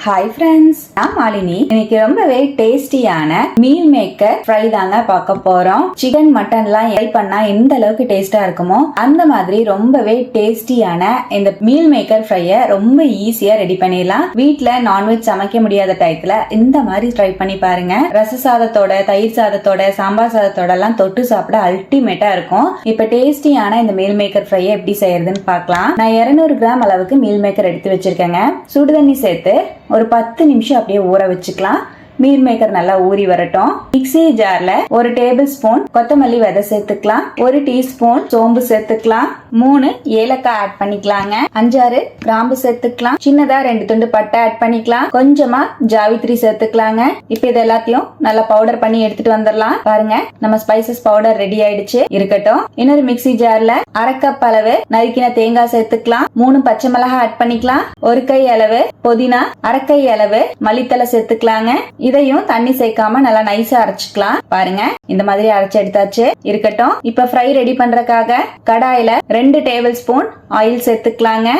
Hi friends, நான் மாலினி. இன்னைக்கு ரொம்பவே டேஸ்டியான மீல் மேக்கர் ஃப்ரை தாங்க பார்க்க போறோம். சிக்கன் மட்டன்லாம் ஃப்ரை பண்ணா எந்த அளவுக்கு டேஸ்டா இருக்குமோ அந்த மாதிரி ரொம்பவே டேஸ்டியான இந்த மீல் மேக்கர் ஃப்ரைய ரொம்ப ஈஸியா ரெடி பண்ணிடலாம். வீட்ல நான்வெஜ் சமைக்க முடியாத டயத்துல இந்த மாதிரி ட்ரை பண்ணி பாருங்க. ரச சாதத்தோட, தயிர் சாதத்தோட, சாம்பார் சாதத்தோட எல்லாம் தொட்டு சாப்பிட அல்டிமேட்டா இருக்கும். இப்ப டேஸ்டியான இந்த மீல் மேக்கர் ஃப்ரைய எப்படி செய்யறதுன்னு பார்க்கலாம். நான் 200 கிராம் அளவுக்கு மீல் மேக்கர் எடுத்து வச்சிருக்கேங்க. சுடுதண்ணி சேர்த்து ஒரு 10 நிமிஷம் அப்படியே ஊற வச்சுக்கலாம். மீல் மேக்கர் நல்லா ஊறி வரட்டும். மிக்ஸி ஜார்ல ஒரு டேபிள் ஸ்பூன் கொத்தமல்லி விதை சேர்த்துக்கலாம். 1 டீஸ்பூன் சோம்பு சேர்த்துக்கலாம். 3 ஏலக்காய் ஆட் பண்ணிக்கலாங்க. 5-6 கிராம்பு சேர்த்துக்கலாம். சின்னதா 2 துண்டு பட்டை ஆட் பண்ணிக்கலாம். கொஞ்சமா ஜாவித்ரி சேர்த்துக்கலாங்க. இப்ப இது எல்லாத்தையும் நல்லா பவுடர் பண்ணி எடுத்துட்டு வந்துடலாம். பாருங்க, நம்ம ஸ்பைசஸ் பவுடர் ரெடி ஆயிடுச்சு. இருக்கட்டும். இன்னொரு மிக்ஸி ஜார்ல 1/2 கப் அளவு நறுக்கின தேங்காய் சேர்த்துக்கலாம். 3 பச்சை மிளகாய் ஆட் பண்ணிக்கலாம். 1 கை அளவு புதினா, 1/2 கை அளவு மல்லித்தலை சேர்த்துக்கலாங்க. இதையும் தண்ணி சேர்க்காம நல்லா நைஸா அரைச்சுக்கலாம். பாருங்க, இந்த மாதிரி அரைச்சு எடுத்தாச்சு. இருக்கட்டும். இப்ப ஃப்ரை ரெடி பண்றதுக்காக கடாயில 2 டேபிள் ஸ்பூன் ஆயில் சேர்த்துக்கலாங்க.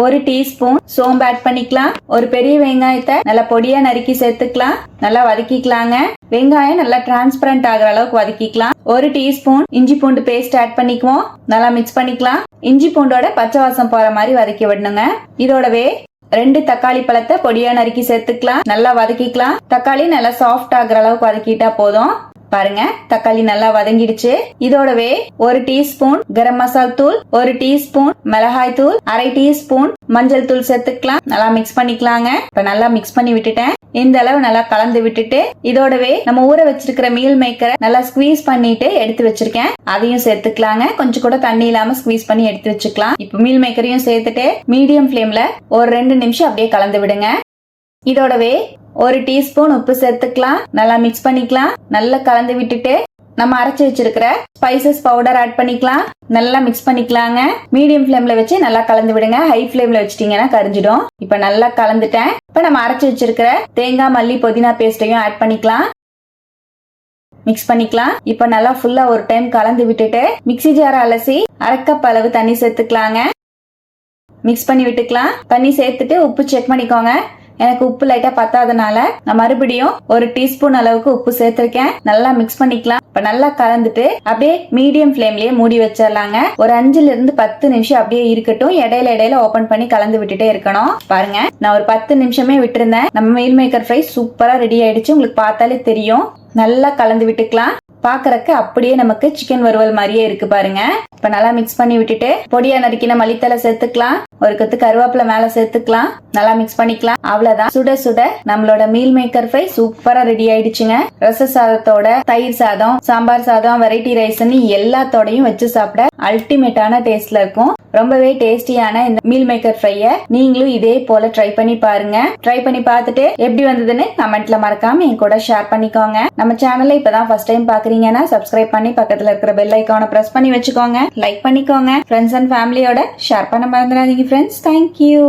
1 டீஸ்பூன் சோம்பு ஆட் பண்ணிக்கலாம். ஒரு பெரிய வெங்காயத்தை நல்லா பொடியா நறுக்கி சேர்த்துக்கலாம். நல்லா வதக்கிக்கலாங்க. வெங்காயம் நல்லா டிரான்ஸ்பரண்ட் ஆகிற அளவுக்கு வதக்கிக்கலாம். 1 டீஸ்பூன் இஞ்சி பூண்டு பேஸ்ட் ஆட் பண்ணிக்குவோம். நல்லா மிக்ஸ் பண்ணிக்கலாம். இஞ்சி பூண்டோட பச்சை வாசம் போற மாதிரி வதக்கி விடணுங்க. இதோடவே 2 தக்காளி பழத்தை பொடியா நறுக்கி சேர்த்துக்கலாம். நல்லா வதக்கிக்கலாம். தக்காளி நல்லா சாஃப்ட் ஆகுற அளவுக்கு வதக்கிட்டா போதும். பாருங்க, தக்காளி நல்லா வதங்கிடுச்சு. இதோடவே 1 டீஸ்பூன் கரம் மசாலா தூள், 1 டீஸ்பூன் மிளகாய் தூள், 1/2 டீஸ்பூன் மஞ்சள் தூள் சேர்த்துக்கலாம். நல்லா மிக்ஸ் பண்ணிக்கலாங்க. இப்ப நல்லா மிக்ஸ் பண்ணி விட்டுட்டேன். இந்த அளவு நல்லா கலந்து விட்டுட்டு இதோடவே நம்ம ஊற வச்சிருக்கிற மீல் மேக்கரை நல்லா ஸ்குவீஸ் பண்ணிட்டு எடுத்து வச்சிருக்கேன். அதையும் சேர்த்துக்கலாங்க. கொஞ்சம் கூட தண்ணி இல்லாம ஸ்குவீஸ் பண்ணி எடுத்து வச்சுக்கலாம். இப்ப மீல் மேக்கரையும் சேர்த்துட்டு மீடியம் ஃபிளேம்ல ஒரு 2 நிமிஷம் அப்படியே கலந்து விடுங்க. இதோடவே 1 டீஸ்பூன் உப்பு சேர்த்துக்கலாம். நல்லா மிக்ஸ் பண்ணிக்கலாம். நல்லா கலந்து விட்டுட்டு நம்ம அரைச்சு வச்சிருக்கிற ஸ்பைசஸ் பவுடர் ஆட் பண்ணிக்கலாம். நல்லா மிக்ஸ் பண்ணிக்கலாங்க. மீடியம் ஃபிளேம்ல வச்சு நல்லா கலந்து விடுங்க. ஹை ஃபிளேம்ல வச்சிட்டீங்கன்னா கரிஞ்சிடும். இப்ப நல்லா கலந்துட்டேன். இப்ப நம்ம அரைச்சு வச்சிருக்கிற தேங்காய், மல்லி, புதினா பேஸ்டையும் ஆட் பண்ணிக்கலாம். மிக்ஸ் பண்ணிக்கலாம். இப்ப நல்லா ஃபுல்லா ஒரு டைம் கலந்து விட்டுட்டு மிக்ஸி ஜார அலசி 1/2 கப் அளவு தண்ணி சேர்த்துக்கலாங்க. மிக்ஸ் பண்ணி விட்டுக்கலாம். தண்ணி சேர்த்துட்டு உப்பு செக் பண்ணிக்கோங்க. எனக்கு உப்பு லைட்டா பத்தாதனால நான் மறுபடியும் 1 டீஸ்பூன் அளவுக்கு உப்பு சேர்த்திருக்கேன். நல்லா மிக்ஸ் பண்ணிக்கலாம். இப்ப நல்லா கலந்துட்டு அப்படியே மீடியம் ஃபிளேம்லயே மூடி வச்சிடலாங்க. ஒரு 5ல இருந்து 10 நிமிஷம் அப்படியே இருக்கட்டும். இடையில ஓபன் பண்ணி கலந்து விட்டுட்டே இருக்கணும். பாருங்க, நான் ஒரு 10 நிமிஷமே விட்டுருந்தேன். நம்ம மீல் மேக்கர் ஃப்ரை சூப்பரா ரெடி ஆயிடுச்சு. உங்களுக்கு பார்த்தாலே தெரியும். நல்லா கலந்து விட்டுக்கலாம். பாக்குறக்கு அப்படியே நமக்கு சிக்கன் வறுவல் மாதிரியே இருக்கு பாருங்க. இப்ப நல்லா மிக்ஸ் பண்ணி விட்டுட்டு பொடியா நறுக்கின மல்லித்தலை சேர்த்துக்கலாம். 1 கொத்து கருவேப்பிலை மேல சேர்த்துக்கலாம். நல்லா மிக்ஸ் பண்ணிக்கலாம். அவ்வளவுதான். சுட சுட நம்மளோட மீல் மேக்கர் ஃப்ரை சூப்பரா ரெடி ஆயிடுச்சுங்க. ரச சாதத்தோட, தயிர் சாதம், சாம்பார் சாதம், வெரைட்டி ரைஸ்ன்னு எல்லாத்தோடையும் வச்சு சாப்பிட அல்டிமேட்டான டேஸ்ட்ல இருக்கும். ரொம்பவே டேஸ்டியான இந்த மீல் மேக்கர் ஃப்ரைய நீங்களும் இதே போல ட்ரை பண்ணி பாருங்க. ட்ரை பண்ணி பார்த்துட்டு எப்படி வந்ததுன்னு கமெண்ட்ல மறக்காம என் கூட ஷேர் பண்ணிக்கோங்க. நம்ம சேனலை இப்பதான் ஃபர்ஸ்ட் டைம் பாக்குறீங்கன்னா சப்ஸ்கிரைப் பண்ணி பக்கத்துல இருக்கிற பெல் ஐகானை பிரஸ் பண்ணி வச்சுக்கோங்க. லைக் பண்ணிக்கோங்க. ஃப்ரெண்ட்ஸ் அண்ட் ஃபேமிலியோட ஷேர் பண்ண மறந்துடாதீங்க ஃப்ரெண்ட்ஸ். தேங்க்யூ.